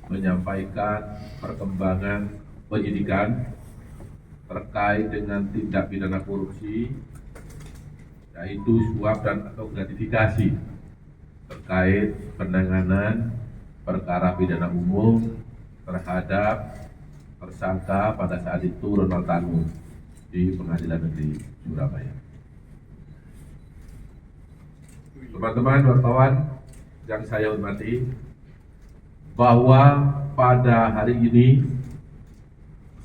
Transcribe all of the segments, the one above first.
menyampaikan perkembangan penyidikan terkait dengan tindak pidana korupsi, yaitu suap dan atau gratifikasi terkait penanganan perkara pidana umum terhadap tersangka pada saat itu Ronald Tanur di Pengadilan Negeri Surabaya. Teman-teman wartawan yang saya hormati, bahwa pada hari ini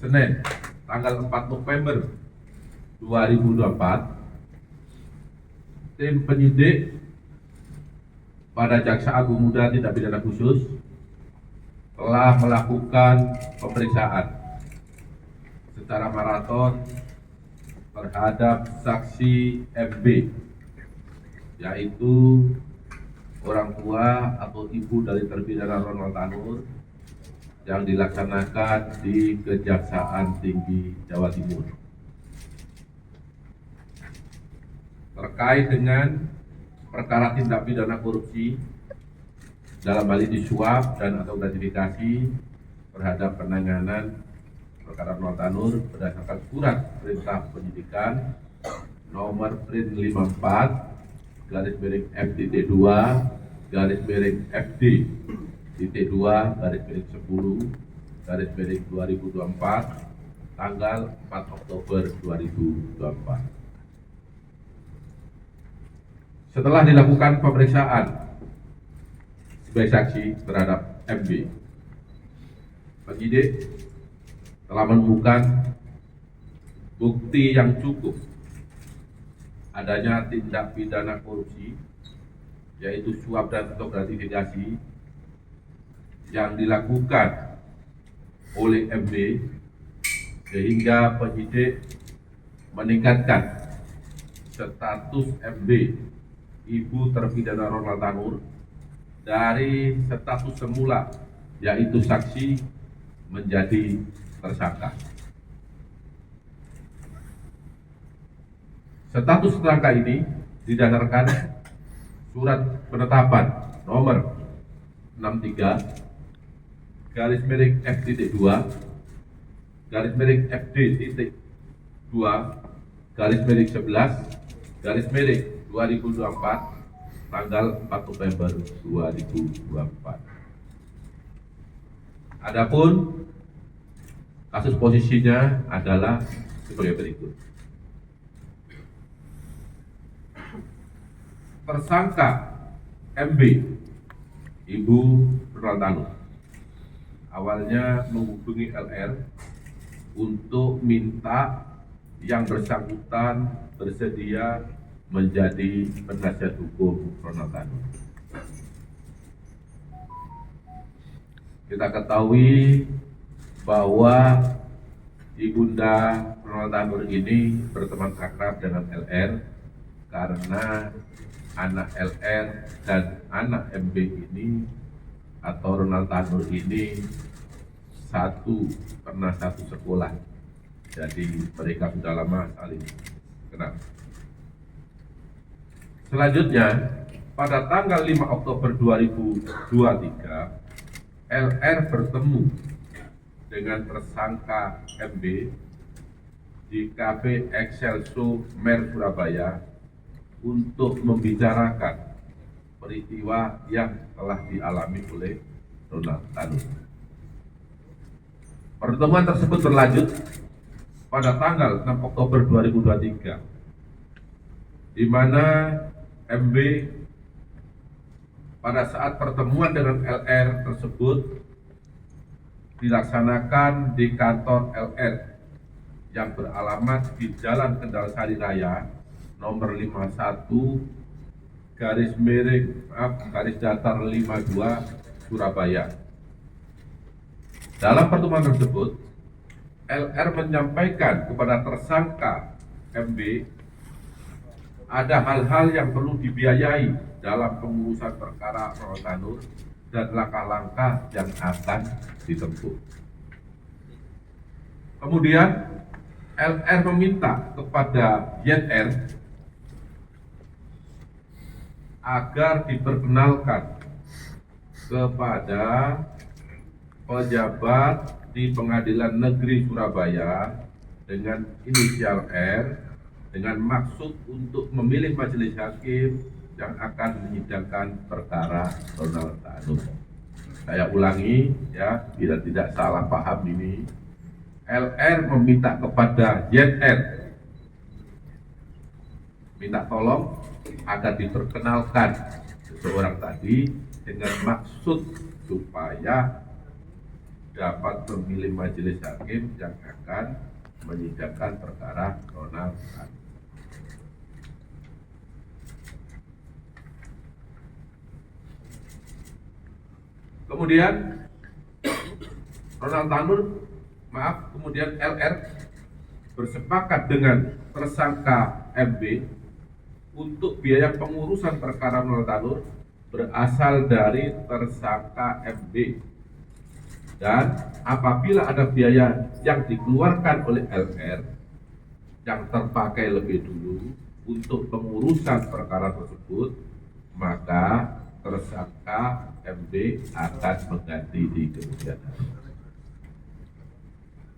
Senin tanggal 4 November 2024, tim penyidik pada Jaksa Agung Muda Tindak Pidana Khusus telah melakukan pemeriksaan secara maraton terhadap saksi MB, yaitu orang tua atau ibu dari terpidana Ronald Tanur, yang dilaksanakan di Kejaksaan Tinggi Jawa Timur terkait dengan perkara tindak pidana korupsi dalam hal ini suap dan atau gratifikasi terhadap penanganan perkara Ronald Tanur berdasarkan surat perintah penyidikan nomor print 54 garis miring FDT2 garis miring FD titik 2 garis miring 10 garis miring 2024 tanggal 4 Oktober 2024. Setelah dilakukan pemeriksaan sebagai saksi terhadap MB, penyidik telah menemukan bukti yang cukup adanya tindak pidana korupsi, yaitu suap dan atau gratifikasi yang dilakukan oleh MB, sehingga penyidik meningkatkan status MB, ibu terpidana Ronald Tanur, dari status semula yaitu saksi menjadi tersangka. Status tersangka ini didasarkan surat penetapan nomor 63 garis miring F.2 garis miring FD.2 garis miring 11 garis miring 2024 tanggal 4 November 2024. Adapun kasus posisinya adalah sebagai berikut. Tersangka MB, ibu Ronald Tanur, awalnya menghubungi LR untuk minta yang bersangkutan bersedia menjadi penasihat hukum Ronald Tanur. Kita ketahui bahwa ibunda Ronald Tanur ini berteman akrab dengan LR karena anak LR dan anak MB ini atau Ronald Tanur ini pernah satu sekolah, jadi mereka sudah lama saling kenal. Selanjutnya, pada tanggal 5 Oktober 2023, LR bertemu dengan tersangka MB di Cafe Excelso Mer Surabaya untuk membicarakan peristiwa yang telah dialami oleh Ronald Tanur. Pertemuan tersebut berlanjut pada tanggal 6 Oktober 2023, di mana MB pada saat pertemuan dengan LR tersebut dilaksanakan di kantor LR yang beralamat di Jalan Kendal Sari Raya nomor 51 garis datar 52 Surabaya. Dalam pertemuan tersebut, LR menyampaikan kepada tersangka MB ada hal-hal yang perlu dibiayai dalam pengurusan perkara Ronald Tanur dan langkah-langkah yang akan ditempuh. Kemudian LR meminta kepada YR agar diperkenalkan kepada pejabat di Pengadilan Negeri Surabaya dengan inisial R dengan maksud untuk memilih majelis hakim yang akan menyidangkan perkara Ronald Tanur. Saya ulangi ya, bila tidak salah paham ini. LR meminta kepada ZR minta tolong agar diperkenalkan seseorang tadi dengan maksud supaya dapat memilih majelis hakim yang akan menyidangkan perkara Ronald Tanur. Kemudian Ronald Tanur, kemudian LR bersepakat dengan tersangka MB untuk biaya pengurusan perkara Ronald Tanur berasal dari tersangka MB. Dan apabila ada biaya yang dikeluarkan oleh LR yang terpakai lebih dulu untuk pengurusan perkara tersebut, maka tersangka MB akan mengganti di kemudian hari.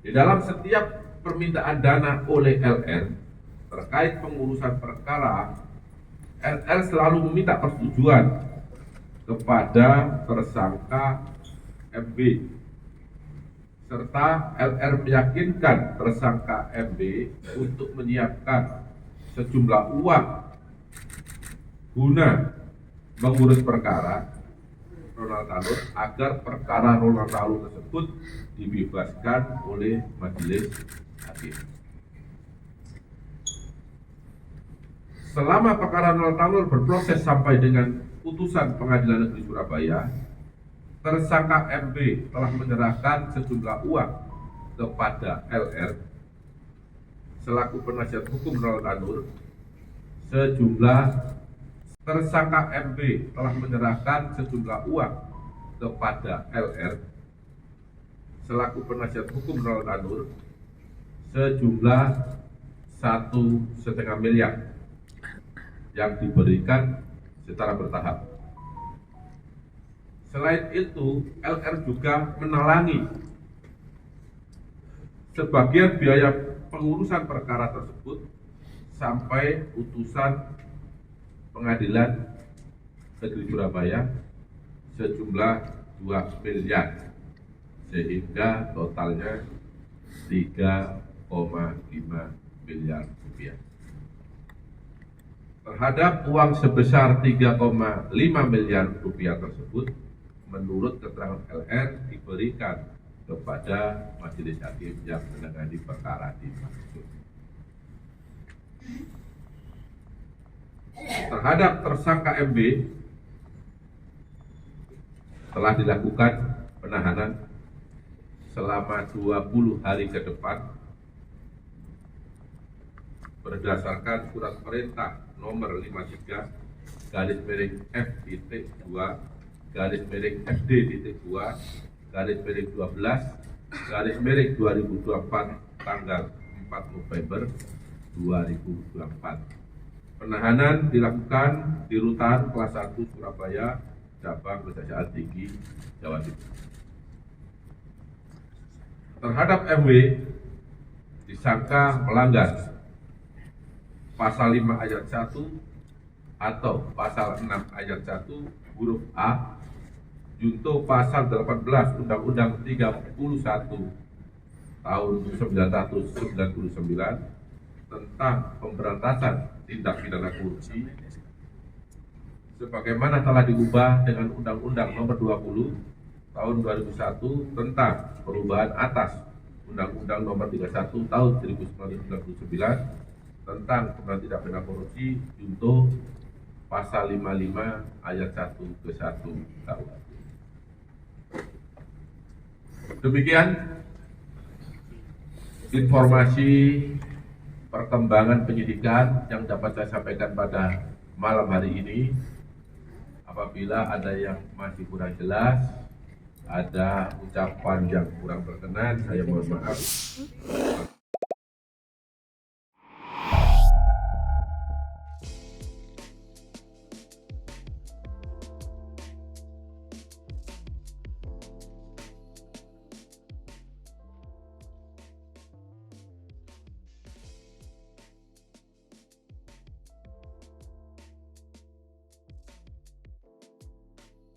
Di dalam setiap permintaan dana oleh LR terkait pengurusan perkara, LR selalu meminta persetujuan kepada tersangka MB, serta LR meyakinkan tersangka MB untuk menyiapkan sejumlah uang guna mengurus perkara Ronald Tanur agar perkara Ronald Tanur tersebut dibebaskan oleh majelis hakim. Selama perkara Ronald Tanur berproses sampai dengan putusan Pengadilan Negeri Surabaya, tersangka MB telah menyerahkan sejumlah uang kepada LR selaku penasihat hukum Ronald Tanur. Tersangka MB telah menyerahkan sejumlah uang kepada LR selaku penasihat hukum Ronald Tanur sejumlah 1,5 miliar yang diberikan secara bertahap. Selain itu, LR juga menalangi sebagian biaya pengurusan perkara tersebut sampai putusan Pengadilan Negeri Surabaya sejumlah 2 miliar, sehingga totalnya 3,5 miliar rupiah. Terhadap uang sebesar 3,5 miliar rupiah tersebut, menurut keterangan LR diberikan kepada majelis hakim yang menangani perkara dimaksud. Terhadap tersangka MB telah dilakukan penahanan selama 20 hari ke depan berdasarkan surat perintah nomor 53-FIT2-FD-2-12-2024 tanggal 4 November 2024. Penahanan dilakukan di Rutan Kelas 1 Surabaya, Cabang Kejaksaan Tinggi Jawa Timur. Terhadap MW disangka melanggar Pasal 5 ayat 1 atau Pasal 6 ayat 1 huruf A junto Pasal 18 Undang-Undang 31 tahun 1999 tentang pemberantasan tindak pidana korupsi sebagaimana telah diubah dengan Undang-Undang Nomor 20 Tahun 2001 tentang perubahan atas Undang-Undang Nomor 31 Tahun 1999 tentang pemberantasan tindak pidana korupsi junto Pasal 55 ayat 1 ke 1 KUHP. Demikian informasi perkembangan penyidikan yang dapat saya sampaikan pada malam hari ini. Apabila ada yang masih kurang jelas, ada ucapan yang kurang berkenan, saya mohon maaf.